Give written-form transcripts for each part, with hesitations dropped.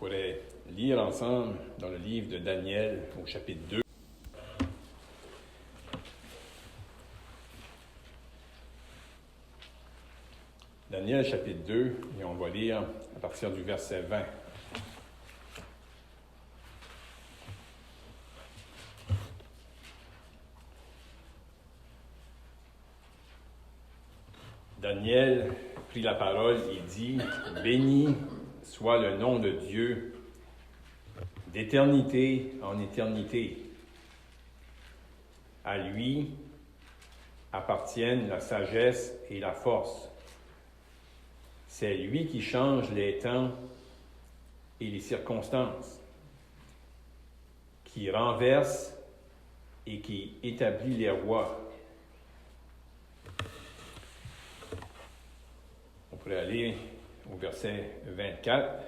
pourrait lire ensemble dans le livre de Daniel au chapitre 2. Daniel chapitre 2, et on va lire à partir du verset 20. Daniel prit la parole et dit, « Béni soit le nom de Dieu, d'éternité en éternité. À lui appartiennent la sagesse et la force. C'est lui qui change les temps et les circonstances, qui renverse et qui établit les rois. » On pourrait aller au verset 24.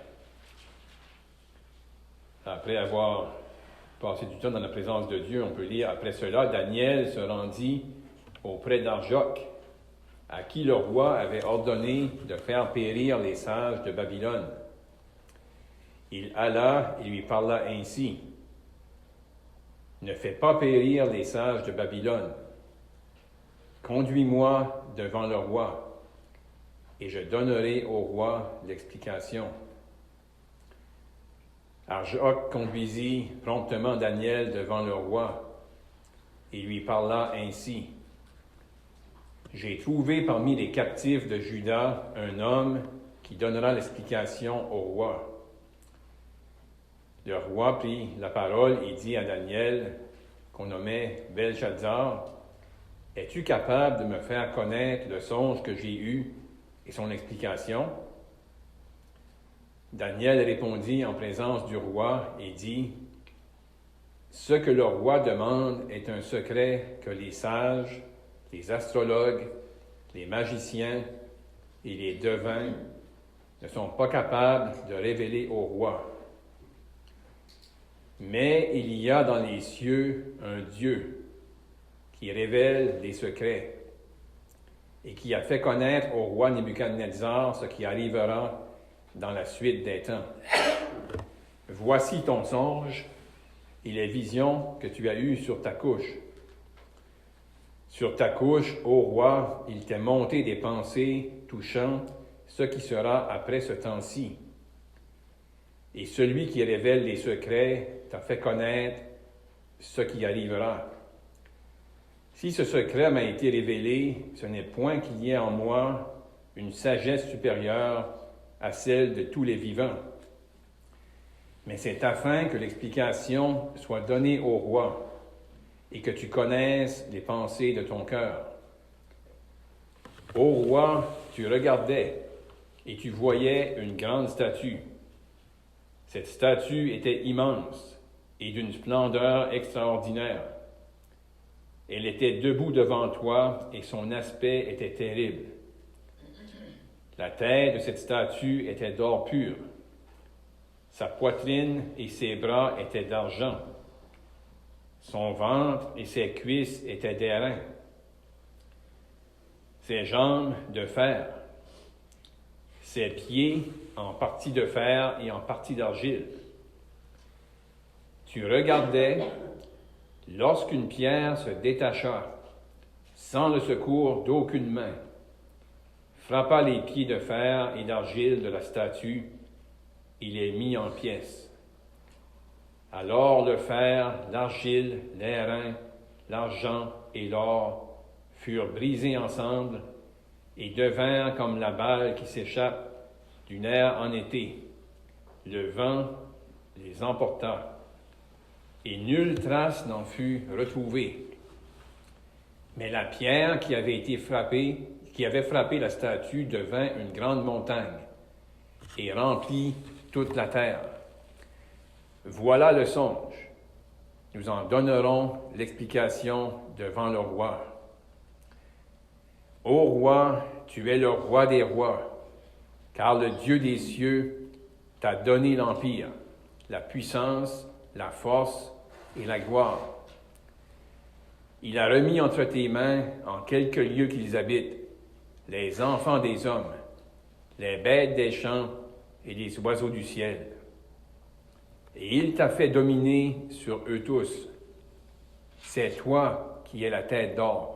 Après avoir passé du temps dans la présence de Dieu, on peut lire, après cela, Daniel se rendit auprès d'Arjoc, à qui le roi avait ordonné de faire périr les sages de Babylone. Il alla et lui parla ainsi, « Ne fais pas périr les sages de Babylone. Conduis-moi devant le roi, et je donnerai au roi l'explication. » Arjoc conduisit promptement Daniel devant le roi et lui parla ainsi. « J'ai trouvé parmi les captifs de Juda un homme qui donnera l'explication au roi. » Le roi prit la parole et dit à Daniel, qu'on nommait Belshazzar, « Es-tu capable de me faire connaître le songe que j'ai eu et son explication? » Daniel répondit en présence du roi et dit, « Ce que le roi demande est un secret que les sages, les astrologues, les magiciens et les devins ne sont pas capables de révéler au roi. Mais il y a dans les cieux un Dieu qui révèle les secrets et qui a fait connaître au roi Nebuchadnezzar ce qui arrivera dans la suite des temps. Voici ton songe et les visions que tu as eues sur ta couche. Sur ta couche, ô roi, il t'est monté des pensées touchant ce qui sera après ce temps-ci. Et celui qui révèle les secrets t'a fait connaître ce qui arrivera. Si ce secret m'a été révélé, ce n'est point qu'il y ait en moi une sagesse supérieure à celle de tous les vivants. Mais c'est afin que l'explication soit donnée au roi et que tu connaisses les pensées de ton cœur. Ô roi, tu regardais et tu voyais une grande statue. Cette statue était immense et d'une splendeur extraordinaire. Elle était debout devant toi et son aspect était terrible. La tête de cette statue était d'or pur. Sa poitrine et ses bras étaient d'argent. Son ventre et ses cuisses étaient d'airain. Ses jambes de fer. Ses pieds en partie de fer et en partie d'argile. Tu regardais lorsqu'une pierre se détacha, sans le secours d'aucune main, frappa les pieds de fer et d'argile de la statue, il les mit en pièces. Alors le fer, l'argile, l'airain, l'argent et l'or furent brisés ensemble et devinrent comme la balle qui s'échappe d'une aire en été. Le vent les emporta, et nulle trace n'en fut retrouvée. Mais la pierre qui avait frappé la statue devint une grande montagne et remplit toute la terre. Voilà le songe. Nous en donnerons l'explication devant le roi. Ô roi, tu es le roi des rois, car le Dieu des cieux t'a donné l'empire, la puissance, la force et la gloire. Il a remis entre tes mains, en quelque lieu qu'ils habitent, les enfants des hommes, les bêtes des champs et les oiseaux du ciel. et il t'a fait dominer sur eux tous. C'est toi qui es la tête d'or.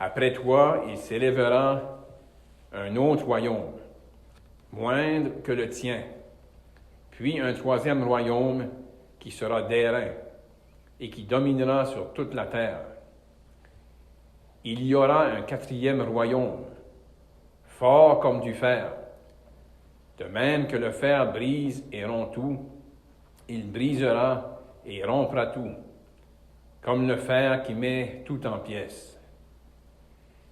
Après toi, il s'élèvera un autre royaume, moindre que le tien, puis un troisième royaume qui sera d'airain et qui dominera sur toute la terre. Il y aura un quatrième royaume, fort comme du fer. De même que le fer brise et rompt tout, il brisera et rompra tout, comme le fer qui met tout en pièces.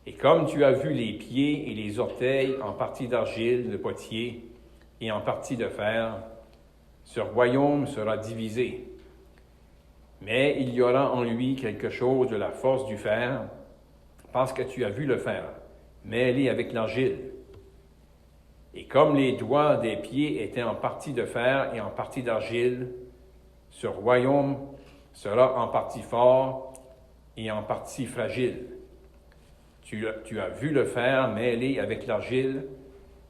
Et comme tu as vu les pieds et les orteils en partie d'argile de potier et en partie de fer, ce royaume sera divisé. Mais il y aura en lui quelque chose de la force du fer, parce que tu as vu le fer, mêlé avec l'argile. Et comme les doigts des pieds étaient en partie de fer et en partie d'argile, ce royaume sera en partie fort et en partie fragile. Tu as vu le fer mêlé avec l'argile,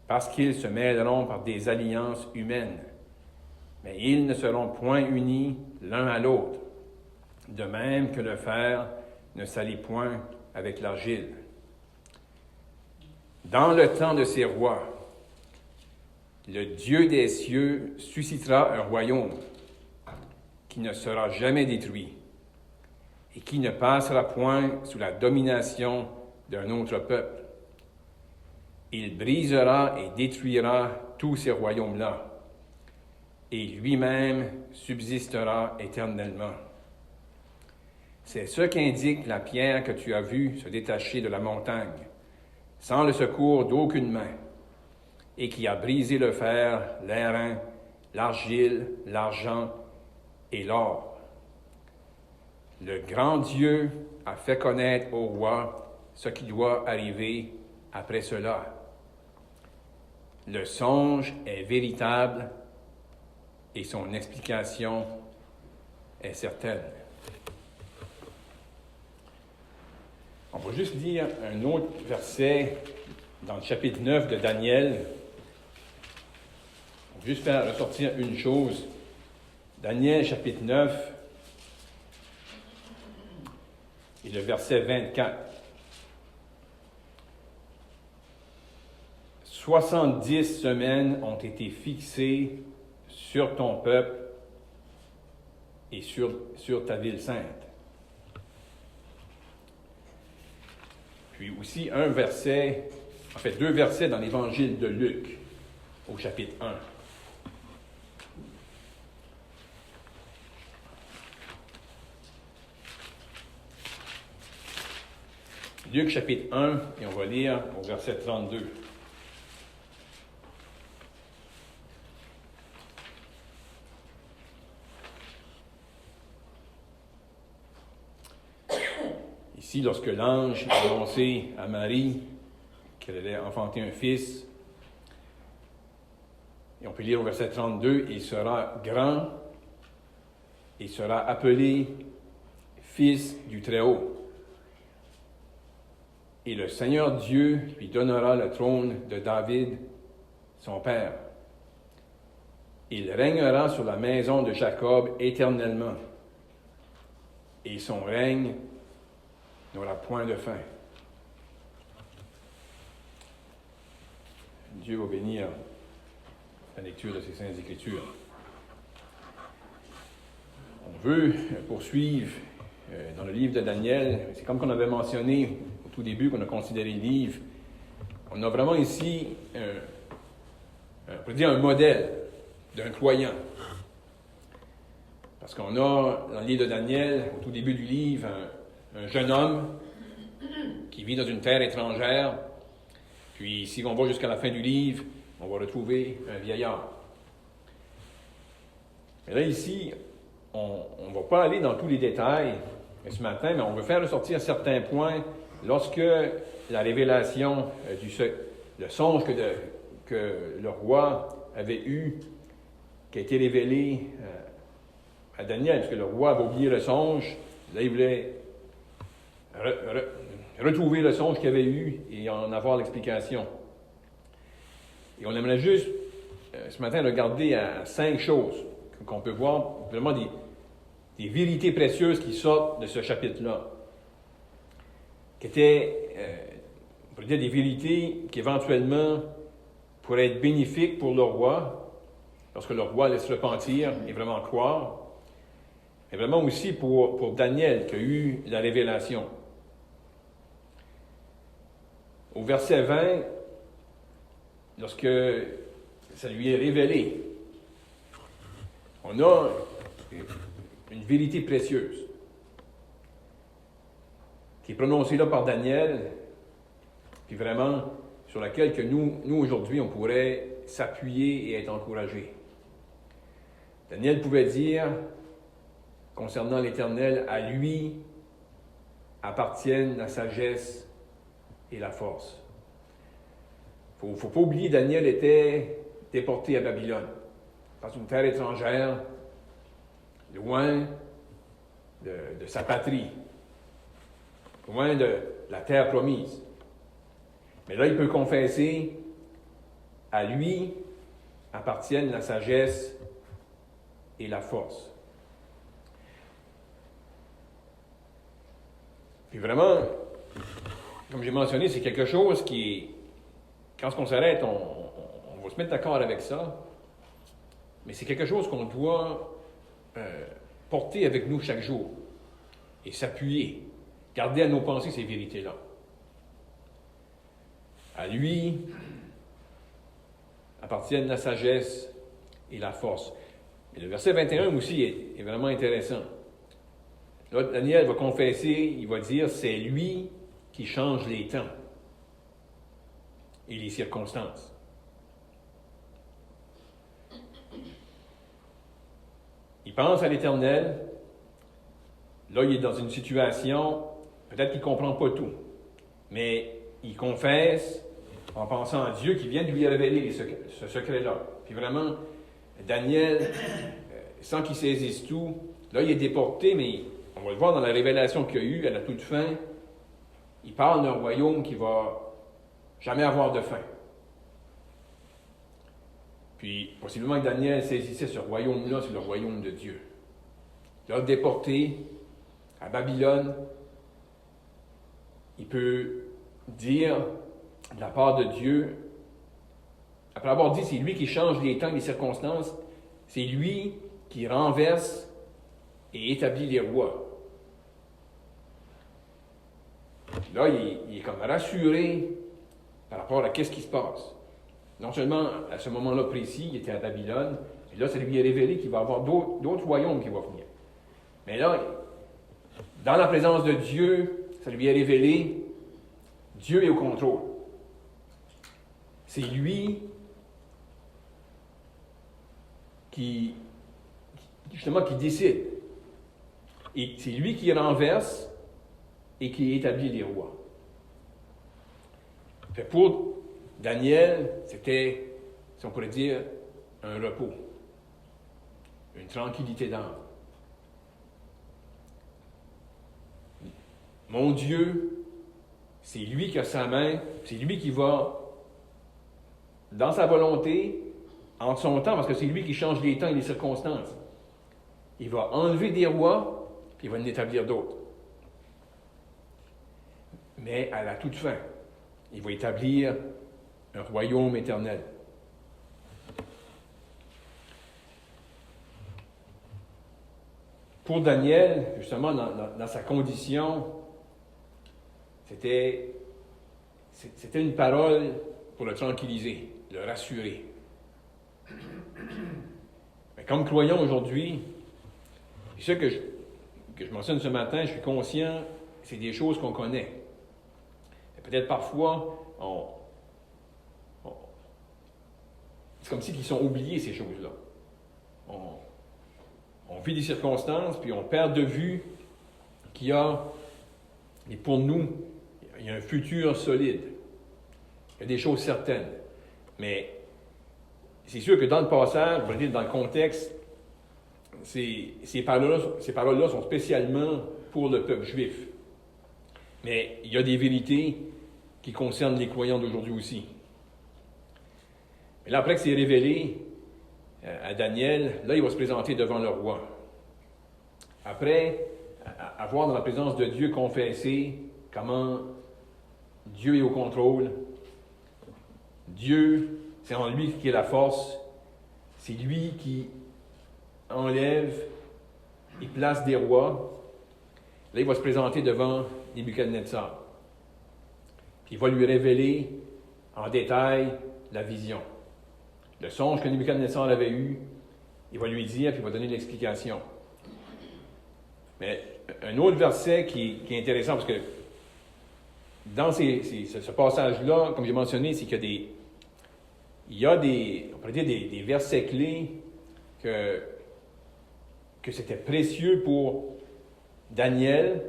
parce qu'ils se mêleront par des alliances humaines. Mais ils ne seront point unis l'un à l'autre, de même que le fer ne s'allie point avec l'argile. Dans le temps de ces rois, le Dieu des cieux suscitera un royaume qui ne sera jamais détruit et qui ne passera point sous la domination d'un autre peuple. Il brisera et détruira tous ces royaumes-là, et lui-même subsistera éternellement. C'est ce qu'indique la pierre que tu as vue se détacher de la montagne, sans le secours d'aucune main, et qui a brisé le fer, l'airain, l'argile, l'argent et l'or. Le grand Dieu a fait connaître au roi ce qui doit arriver après cela. Le songe est véritable et son explication est certaine. On va juste lire un autre verset dans le chapitre 9 de Daniel. On va juste faire ressortir une chose. Daniel, chapitre 9, et le verset 24. 70 semaines ont été fixées sur ton peuple et sur ta ville sainte. Puis aussi deux versets dans l'évangile de Luc, au chapitre 1. Luc, chapitre 1, et on va lire au verset 32. Ici, lorsque l'ange a annoncé à Marie qu'elle allait enfanter un fils, et on peut lire au verset 32, « Il sera grand, il sera appelé Fils du Très-Haut. Et le Seigneur Dieu lui donnera le trône de David, son père. Il régnera sur la maison de Jacob éternellement, et son règne n'aura point de fin. » Dieu va bénir la lecture de ces Saintes Écritures. On veut poursuivre dans le livre de Daniel. C'est comme qu'on avait mentionné au tout début, qu'on a considéré le livre. On a vraiment ici, on peut dire, un modèle d'un croyant. Parce qu'on a, dans le livre de Daniel, au tout début du livre, un jeune homme qui vit dans une terre étrangère. Puis, si on va jusqu'à la fin du livre, on va retrouver un vieillard. Mais là, ici, on ne va pas aller dans tous les détails ce matin, mais on veut faire ressortir certains points lorsque la révélation le songe que le roi avait eu, qui a été révélé à Daniel, parce que le roi avait oublié le songe. Là, il voulait retrouver le songe qu'il avait eu et en avoir l'explication. Et on aimerait juste, ce matin, regarder à 5 choses qu'on peut voir vraiment des vérités précieuses qui sortent de ce chapitre-là, qui étaient, on pourrait dire, des vérités qui éventuellement pourraient être bénéfiques pour le roi, lorsque le roi allait se repentir et vraiment croire, mais vraiment aussi pour Daniel qui a eu la révélation. Au verset 20, lorsque ça lui est révélé, on a une vérité précieuse qui est prononcée là par Daniel, puis vraiment sur laquelle que nous aujourd'hui, on pourrait s'appuyer et être encouragés. Daniel pouvait dire, concernant l'Éternel, à lui appartiennent la sagesse et la force. Il ne faut pas oublier, Daniel était déporté à Babylone, dans une terre étrangère, loin de sa patrie, loin de la terre promise. Mais là, il peut confesser, à lui appartiennent la sagesse et la force. Puis vraiment, comme j'ai mentionné, c'est quelque chose qui est, quand on s'arrête, on va se mettre d'accord avec ça, mais c'est quelque chose qu'on doit porter avec nous chaque jour et s'appuyer, garder à nos pensées ces vérités-là. À lui appartiennent la sagesse et la force. Et le verset 21 aussi est vraiment intéressant. Là, Daniel va confesser, il va dire, c'est lui qui change les temps et les circonstances. Il pense à l'Éternel. Là, il est dans une situation, peut-être qu'il ne comprend pas tout, mais il confesse en pensant à Dieu qui vient de lui révéler ce secret-là. Puis vraiment, Daniel, sans qu'il saisisse tout, là, il est déporté, mais on va le voir dans la révélation qu'il y a eu à la toute fin, il parle d'un royaume qui va jamais avoir de fin. Puis, possiblement que Daniel saisissait ce royaume-là, c'est le royaume de Dieu. Là, déporté à Babylone, il peut dire de la part de Dieu, après avoir dit c'est lui qui change les temps et les circonstances, c'est lui qui renverse et établit les rois. Là, il est comme rassuré par rapport à ce qui se passe. Non seulement à ce moment-là précis, il était à Babylone, et là, ça lui est révélé qu'il va y avoir d'autres royaumes qui vont venir. Mais là, dans la présence de Dieu, ça lui est révélé, Dieu est au contrôle. C'est lui qui décide. Et c'est lui qui renverse et qui établit les rois. Pour Daniel, c'était, si on pourrait dire, un repos, une tranquillité d'âme. Mon Dieu, c'est lui qui a sa main, c'est lui qui va, dans sa volonté, en son temps, parce que c'est lui qui change les temps et les circonstances. Il va enlever des rois, puis il va en établir d'autres. Mais à la toute fin, il va établir un royaume éternel. Pour Daniel, justement, dans sa condition, c'était une parole pour le tranquilliser, le rassurer. Mais comme croyant aujourd'hui, c'est ça que je mentionne ce matin, je suis conscient que c'est des choses qu'on connaît. Et peut-être parfois, c'est comme si ils sont oubliés, ces choses-là. On vit des circonstances, puis on perd de vue qu'il y a, et pour nous, il y a un futur solide. Il y a des choses certaines. Mais c'est sûr que dans le passage, je veux dire, dans le contexte, ces paroles-là sont spécialement pour le peuple juif. Mais il y a des vérités qui concernent les croyants d'aujourd'hui aussi. Mais là, après que c'est révélé, à Daniel, là, il va se présenter devant le roi. Après avoir dans la présence de Dieu confessé comment Dieu est au contrôle, Dieu, c'est en lui qui est la force, c'est lui qui enlève et place des rois. Là, il va se présenter devant Nebuchadnezzar. Puis il va lui révéler en détail la vision. Le songe que Nebuchadnezzar avait eu, il va lui dire, puis il va donner l'explication. Mais un autre verset qui est intéressant, parce que dans ce passage-là, comme j'ai mentionné, c'est qu'il y a on pourrait dire des versets clés que c'était précieux pour Daniel.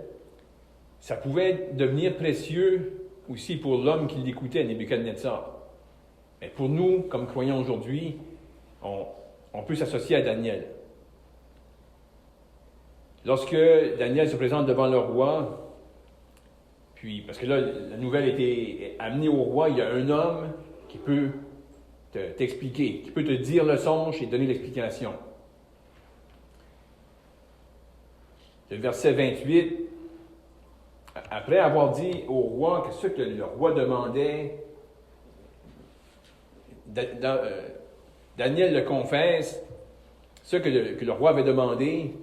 Ça pouvait devenir précieux aussi pour l'homme qui l'écoutait, Nebuchadnezzar. Mais pour nous, comme croyants aujourd'hui, on peut s'associer à Daniel. Lorsque Daniel se présente devant le roi, puis, parce que là, la nouvelle était amenée au roi, il y a un homme qui peut t'expliquer, qui peut te dire le songe et donner l'explication. Le verset 28, après avoir dit au roi que ce que le roi demandait, Daniel le confesse, ce que le roi avait demandé,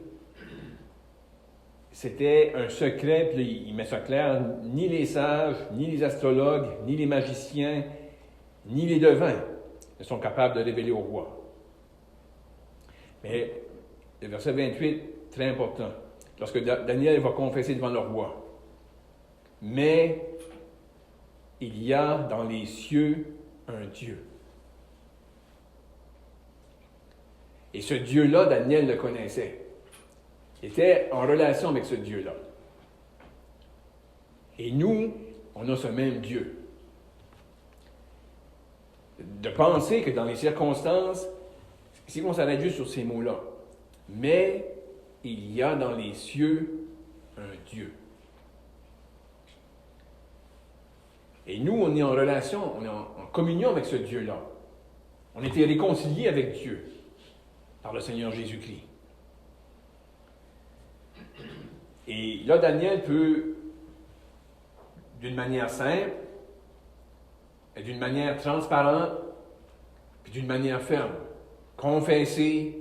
c'était un secret, puis il met ça clair, ni les sages, ni les astrologues, ni les magiciens, ni les devins ne sont capables de révéler au roi. Mais le verset 28, très important, lorsque Daniel va confesser devant le roi, mais il y a dans les cieux un Dieu. Et ce Dieu-là, Daniel le connaissait. Il était en relation avec ce Dieu-là. Et nous, on a ce même Dieu. De penser que dans les circonstances, si on s'arrête juste sur ces mots-là, mais il y a dans les cieux un Dieu. Et nous, on est en relation, on est en communion avec ce Dieu-là. On était réconciliés avec Dieu par le Seigneur Jésus-Christ. Et là, Daniel peut, d'une manière simple, et d'une manière transparente, puis d'une manière ferme, confesser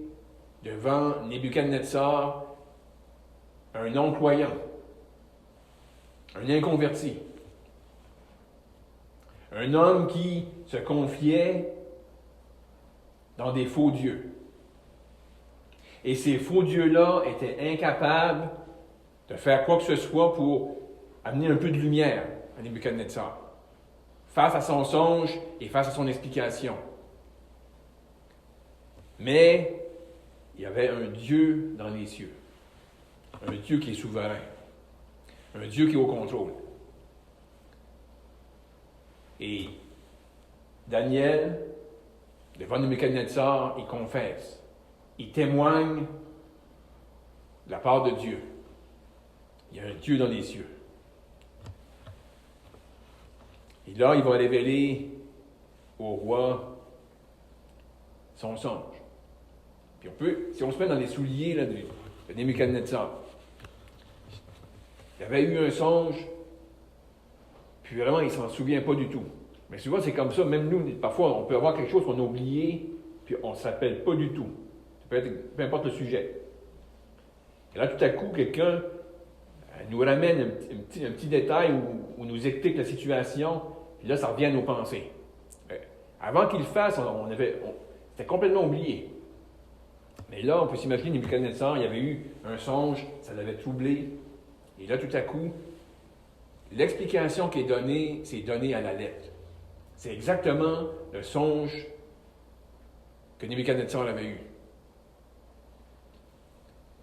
devant Nebuchadnezzar un non-croyant, un inconverti, un homme qui se confiait dans des faux dieux. Et ces faux dieux-là étaient incapables de faire quoi que ce soit pour amener un peu de lumière à Nebuchadnezzar, face à son songe et face à son explication. Mais il y avait un Dieu dans les cieux, un Dieu qui est souverain, un Dieu qui est au contrôle. Et Daniel, devant Nebuchadnezzar, il confesse, il témoigne de la part de Dieu. Il y a un Dieu dans les cieux. Et là, il va révéler au roi son songe. Puis si on se met dans les souliers là, de Nebuchadnezzar, il avait eu un songe, puis vraiment, il ne s'en souvient pas du tout. Mais souvent, c'est comme ça, même nous, parfois, on peut avoir quelque chose qu'on a oublié, puis on ne se rappelle pas du tout. Ça peut être, peu importe le sujet. Et là, tout à coup, quelqu'un nous ramène un petit détail ou nous explique la situation, puis là, ça revient à nos pensées. Avant qu'il le fasse, c'était complètement oublié. Mais là, on peut s'imaginer, Nebuchadnezzar, il y avait eu un songe, ça l'avait troublé. Et là, tout à coup, l'explication qui est donnée, c'est donnée à la lettre. C'est exactement le songe que Nebuchadnezzar avait eu.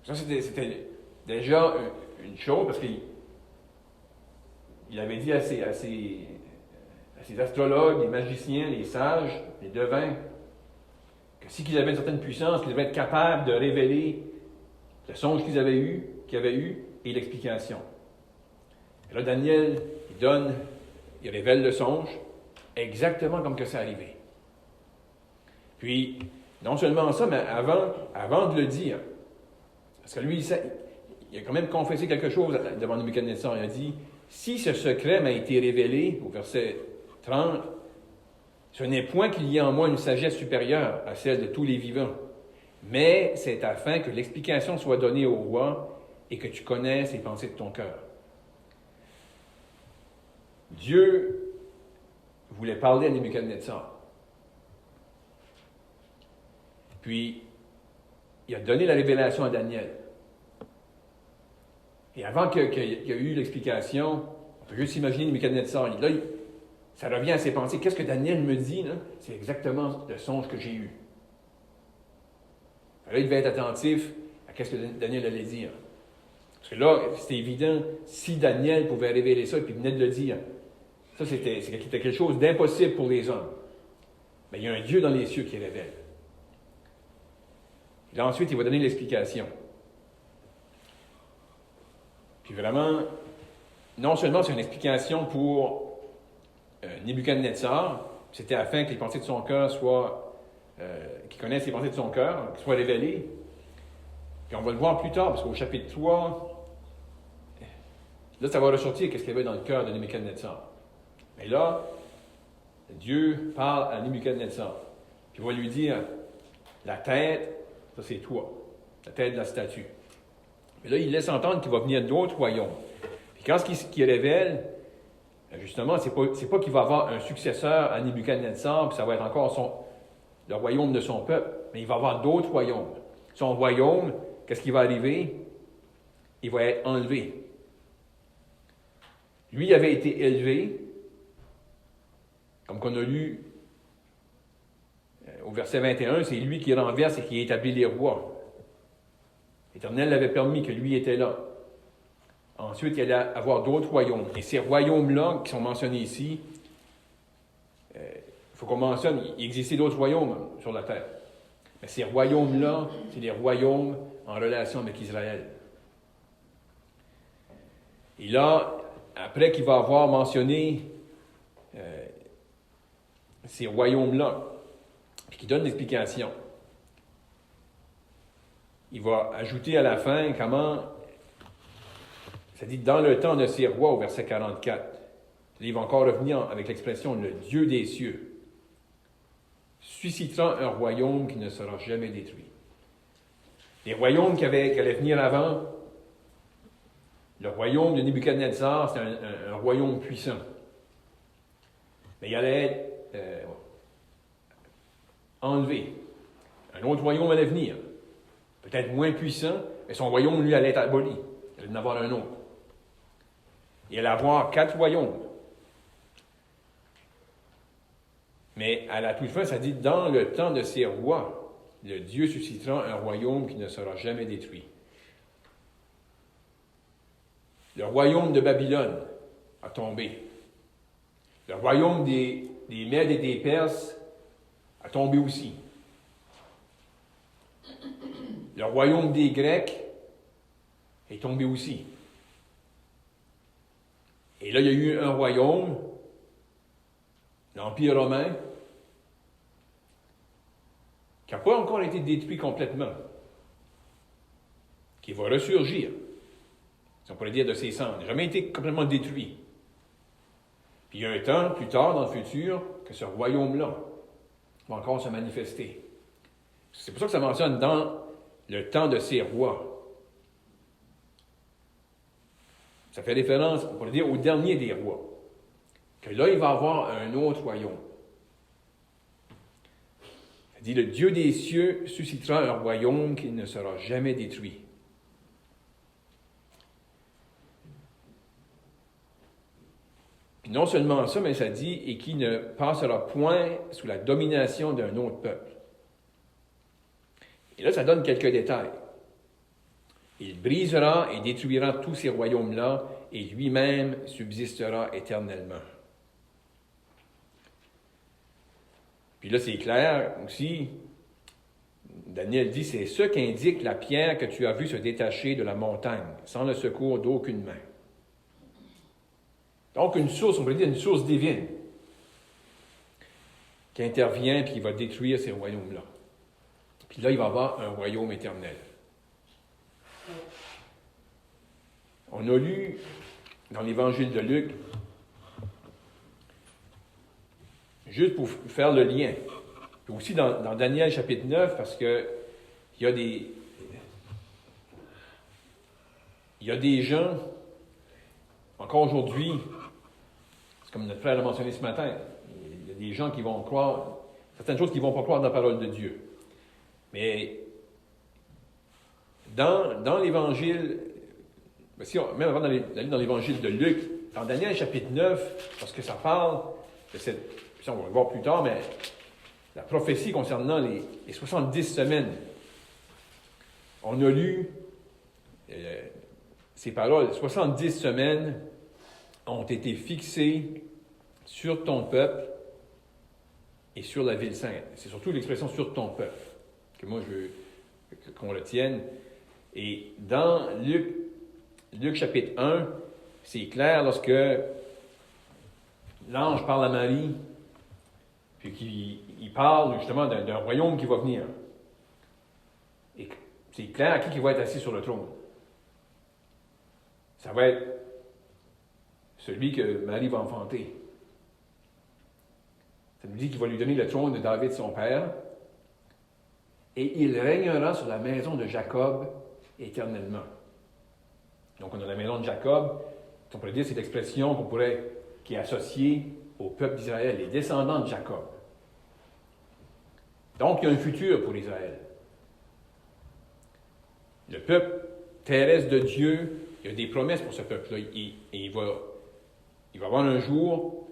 Ça, c'était déjà une chose, parce qu'il avait dit à ses astrologues, les magiciens, les sages, les devins, que si qu'ils avaient une certaine puissance, qu'ils devaient être capables de révéler le songe qu'ils avaient eu et l'explication. Et là, Daniel, il révèle le songe exactement comme que c'est arrivé. Puis, Non seulement ça, mais avant de le dire, parce que lui, il a quand même confessé quelque chose devant Nebuchadnezzar. Il a dit, si ce secret m'a été révélé, au verset 30, ce n'est point qu'il y ait en moi une sagesse supérieure à celle de tous les vivants, mais c'est afin que l'explication soit donnée au roi et que tu connaisses les pensées de ton cœur. Dieu voulait parler à Nebuchadnezzar. Puis, il a donné la révélation à Daniel. Et avant qu'il y ait eu l'explication, on peut juste imaginer Nebuchadnezzar. Là, ça revient à ses pensées. Qu'est-ce que Daniel me dit, là? C'est exactement le songe que j'ai eu. Là, il devait être attentif à ce que Daniel allait dire. Parce que là, c'était évident, si Daniel pouvait révéler ça, et puis il venait de le dire, ça, c'était quelque chose d'impossible pour les hommes. Mais il y a un Dieu dans les cieux qui révèle. Et là, ensuite, il va donner l'explication. Puis vraiment, non seulement c'est une explication pour Nebuchadnezzar, c'était afin que les pensées de son cœur soient, qu'il connaisse les pensées de son cœur, qu'elles soient révélées. Puis on va le voir plus tard, parce qu'au chapitre 3, là, ça va ressortir qu'est-ce qu'il y avait dans le cœur de Nebuchadnezzar. Mais là, Dieu parle à Nebuchadnezzar. Puis il va lui dire, la tête, ça c'est toi, la tête de la statue. Mais là, il laisse entendre qu'il va venir d'autres royaumes. Puis quand ce qu'il révèle, justement, c'est pas qu'il va avoir un successeur à Nebuchadnezzar, puis ça va être encore le royaume de son peuple, mais il va avoir d'autres royaumes. Son royaume, qu'est-ce qui va arriver? Il va être enlevé. Lui avait été élevé, comme qu'on a lu au verset 21, c'est lui qui renverse et qui établit les rois. L'Éternel l'avait permis que lui était là. Ensuite, il allait avoir d'autres royaumes. Et ces royaumes-là, qui sont mentionnés ici, il faut qu'on mentionne, il existait d'autres royaumes sur la terre. Mais ces royaumes-là, c'est des royaumes en relation avec Israël. Et là, après qu'il va avoir mentionné ces royaumes-là, puis qu'il donne l'explication, il va ajouter à la fin comment, ça dit dans le temps de ces rois au verset 44. Là, il va encore revenir avec l'expression le Dieu des cieux suscitera un royaume qui ne sera jamais détruit. Les royaumes qui allaient venir avant, le royaume de Nebuchadnezzar, c'est un royaume puissant. Mais il allait être enlevé. Un autre royaume allait venir. Peut-être moins puissant, mais son royaume, lui, allait être aboli. Il allait en avoir un autre. Il allait avoir 4 royaumes. Mais à la toute fin, ça dit, dans le temps de ces rois, le Dieu suscitera un royaume qui ne sera jamais détruit. Le royaume de Babylone a tombé. Le royaume des Mèdes et des Perses a tombé aussi. Le royaume des Grecs est tombé aussi. Et là, il y a eu un royaume, l'Empire romain, qui n'a pas encore été détruit complètement, qui va ressurgir, si on pourrait dire de ses cendres. Il n'a jamais été complètement détruit. Puis il y a un temps, plus tard dans le futur, que ce royaume-là va encore se manifester. C'est pour ça que ça mentionne dans le temps de ces rois. Ça fait référence, on pourrait dire, au dernier des rois. Que là, il va avoir un autre royaume. Ça dit, le Dieu des cieux suscitera un royaume qui ne sera jamais détruit. Puis non seulement ça, mais ça dit, et qui ne passera point sous la domination d'un autre peuple. Et là, ça donne quelques détails. Il brisera et détruira tous ces royaumes-là, et lui-même subsistera éternellement. Puis là, c'est clair aussi, Daniel dit, c'est ce qu'indique la pierre que tu as vue se détacher de la montagne, sans le secours d'aucune main. Donc, une source, on pourrait dire une source divine, qui intervient et qui va détruire ces royaumes-là. Puis là, il va y avoir un royaume éternel. On a lu dans l'Évangile de Luc, juste pour faire le lien, puis aussi dans Daniel chapitre 9, parce que il y a des gens, encore aujourd'hui, c'est comme notre frère l'a mentionné ce matin, il y a des gens qui vont croire, certaines choses qui ne vont pas croire dans la parole de Dieu. Mais dans l'Évangile, même avant d'aller dans l'Évangile de Luc, dans Daniel chapitre 9, parce que ça parle de cette, on va le voir plus tard, mais la prophétie concernant les 70 semaines, on a lu ces paroles, 70 semaines ont été fixées sur ton peuple et sur la ville sainte. C'est surtout l'expression sur ton peuple que moi je veux qu'on retienne. Et dans Luc chapitre 1, c'est clair lorsque l'ange parle à Marie, puis qu'il parle justement d'un royaume qui va venir. Et c'est clair à qui va être assis sur le trône. Ça va être celui que Marie va enfanter. Ça nous dit qu'il va lui donner le trône de David, son père, et il régnera sur la maison de Jacob éternellement. Donc, on a la maison de Jacob. On pourrait dire c'est l'expression qui est associée au peuple d'Israël, les descendants de Jacob. Donc, il y a un futur pour Israël. Le peuple terrestre de Dieu, il y a des promesses pour ce peuple-là. Il va y avoir un jour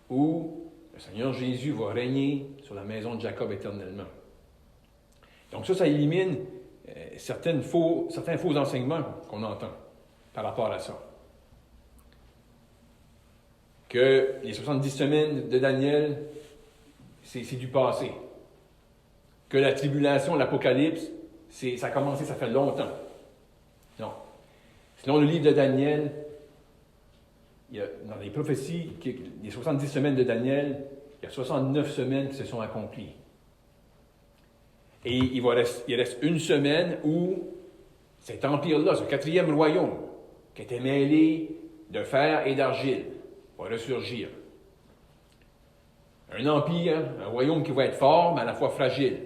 où le Seigneur Jésus va régner sur la maison de Jacob éternellement. Donc ça élimine certains faux enseignements qu'on entend par rapport à ça. Que les 70 semaines de Daniel, c'est du passé. Que la tribulation, l'Apocalypse, ça a commencé, ça fait longtemps. Non. Selon le livre de Daniel, dans les prophéties, les 70 semaines de Daniel, il y a 69 semaines qui se sont accomplies. Et il reste une semaine où cet empire-là, ce quatrième royaume, qui était mêlé de fer et d'argile, va ressurgir. Un empire, un royaume qui va être fort, mais à la fois fragile,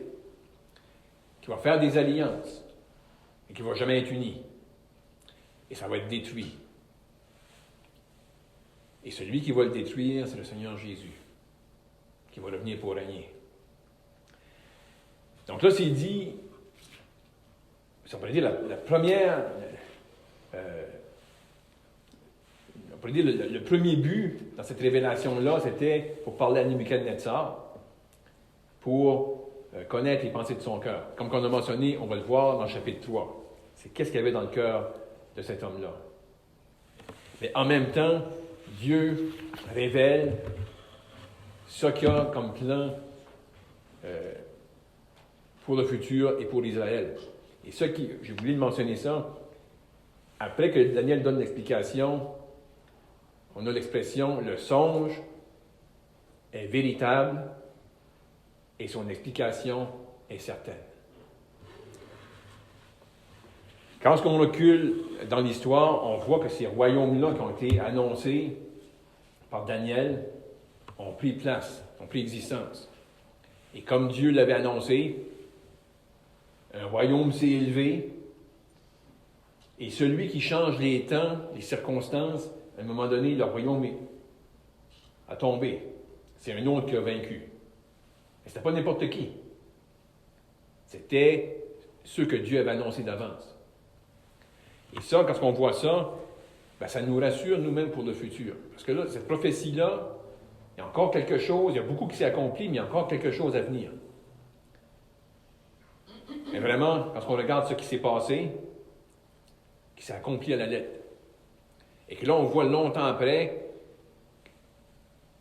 qui va faire des alliances, et qui ne va jamais être uni. Et ça va être détruit. Et celui qui va le détruire, c'est le Seigneur Jésus, qui va revenir pour régner. Donc là, c'est dit, on pourrait dire la première, on pourrait dire le premier but dans cette révélation-là, c'était pour parler à Nebuchadnezzar, pour connaître les pensées de son cœur. Comme on a mentionné, on va le voir dans le chapitre 3. C'est qu'est-ce qu'il y avait dans le cœur de cet homme-là. Mais en même temps, Dieu révèle ce qu'il y a comme plan pour le futur et pour Israël. Et j'ai voulu mentionner ça, après que Daniel donne l'explication, on a l'expression « le songe est véritable et son explication est certaine ». Quand on recule dans l'histoire, on voit que ces royaumes-là qui ont été annoncés par Daniel ont pris place, ont pris existence. Et comme Dieu l'avait annoncé, un royaume s'est élevé, et celui qui change les temps, les circonstances, à un moment donné, le royaume a tombé. C'est un autre qui a vaincu. Mais ce n'était pas n'importe qui. C'était ceux que Dieu avait annoncés d'avance. Et ça, quand on voit ça, ça nous rassure nous-mêmes pour le futur. Parce que là, cette prophétie-là, il y a encore quelque chose, il y a beaucoup qui s'est accompli, mais il y a encore quelque chose à venir. Mais vraiment, quand on regarde ce qui s'est passé, qui s'est accompli à la lettre, et que là, on voit longtemps après,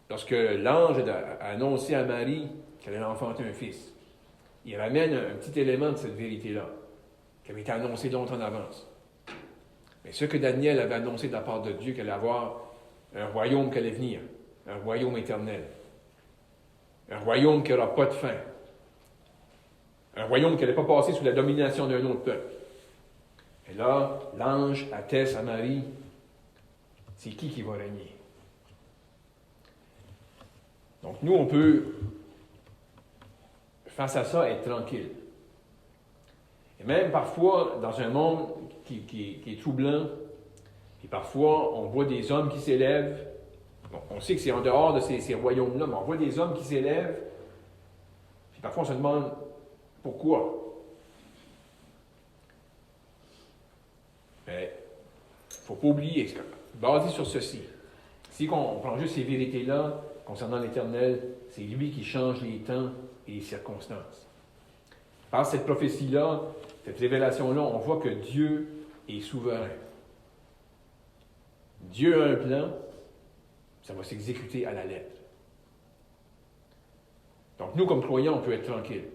lorsque l'ange a annoncé à Marie qu'elle allait enfanter un fils, il ramène un petit élément de cette vérité-là, qui avait été annoncé longtemps en avance. Mais ce que Daniel avait annoncé de la part de Dieu, qu'elle allait avoir un royaume qui allait venir, un royaume éternel, un royaume qui n'aura pas de fin, un Un royaume qui n'allait pas passer sous la domination d'un autre peuple. Et là, l'ange atteste à Marie, c'est qui va régner? Donc nous, on peut, face à ça, être tranquille. Et même parfois, dans un monde qui est troublant, et parfois, on voit des hommes qui s'élèvent. Bon, on sait que c'est en dehors de ces royaumes-là, mais on voit des hommes qui s'élèvent. Puis parfois, on se demande pourquoi. Mais il ne faut pas oublier, basé sur ceci, si on prend juste ces vérités-là concernant l'Éternel, c'est lui qui change les temps et les circonstances. Par cette prophétie-là, cette révélation-là, on voit que Dieu est souverain. Dieu a un plan, ça va s'exécuter à la lettre. Donc nous, comme croyants, on peut être tranquille.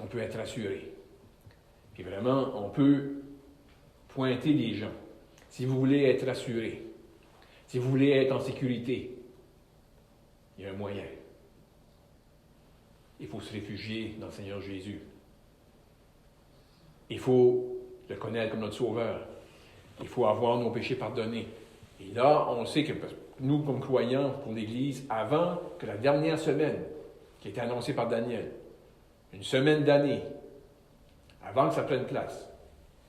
On peut être rassurés. Puis vraiment, on peut pointer des gens. Si vous voulez être rassuré, si vous voulez être en sécurité, il y a un moyen. Il faut se réfugier dans le Seigneur Jésus. Il faut le connaître comme notre Sauveur. Il faut avoir nos péchés pardonnés. Et là, on sait que nous, comme croyants pour l'Église, avant que la dernière semaine qui a été annoncée par Daniel, une semaine d'année, avant que ça prenne place,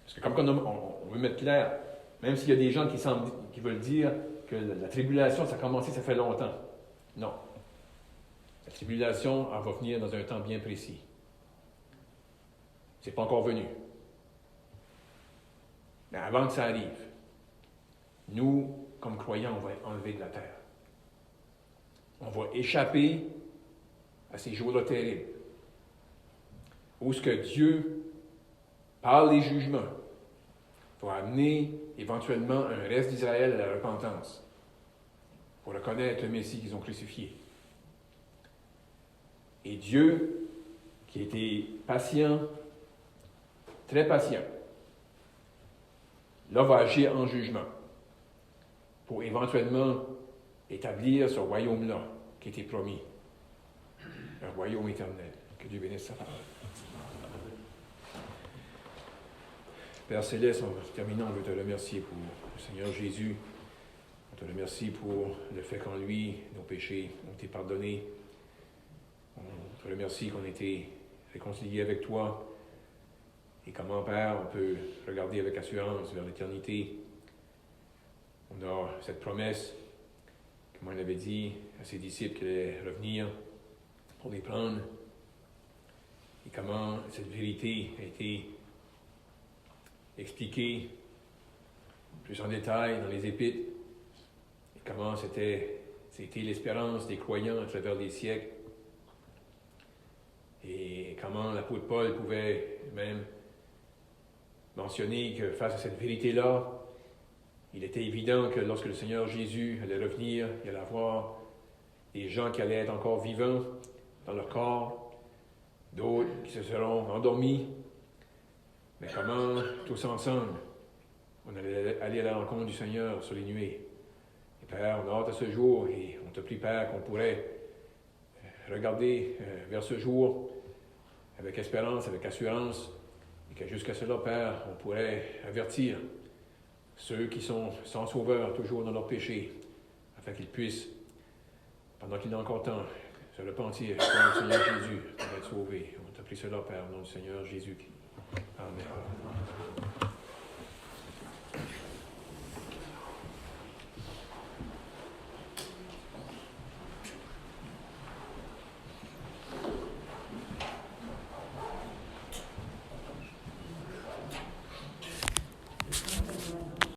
parce que comme on veut mettre clair, même s'il y a des gens qui veulent dire que la tribulation, ça a commencé, ça fait longtemps. Non. La tribulation, elle va venir dans un temps bien précis. C'est pas encore venu. Mais avant que ça arrive, nous, comme croyants, on va être enlevés de la terre. On va échapper à ces jours-là terribles, où ce que Dieu, par les jugements, va amener éventuellement un reste d'Israël à la repentance, pour reconnaître le Messie qu'ils ont crucifié. Et Dieu, qui était patient, très patient, là va agir en jugement, pour éventuellement établir ce royaume-là qui était promis, un royaume éternel. Que Dieu bénisse sa parole. Père Céleste, en terminant, on veut te remercier pour le Seigneur Jésus. On te remercie pour le fait qu'en lui, nos péchés ont été pardonnés. On te remercie qu'on a été réconciliés avec toi. Et comment, Père, on peut regarder avec assurance vers l'éternité. On a cette promesse, comme on avait dit à ses disciples qu'il allait revenir pour les prendre. Et comment cette vérité a été expliquée plus en détail dans les Épîtres. Et comment c'était l'espérance des croyants à travers les siècles. Et comment l'apôtre Paul pouvait même mentionner que face à cette vérité-là, il était évident que lorsque le Seigneur Jésus allait revenir, il allait avoir des gens qui allaient être encore vivants dans leur corps, d'autres qui se seront endormis. Mais comment, tous ensemble, on allait aller à la rencontre du Seigneur sur les nuées. Et Père, on a hâte à ce jour et on te prie, Père, qu'on pourrait regarder vers ce jour avec espérance, avec assurance, et que jusqu'à cela, Père, on pourrait avertir ceux qui sont sans sauveur, toujours dans leur péché, afin qu'ils puissent, pendant qu'il est encore temps, se repentir, croire au Seigneur Jésus, pour être sauvés. On te prie cela, Père, au nom du Seigneur Jésus. Amen.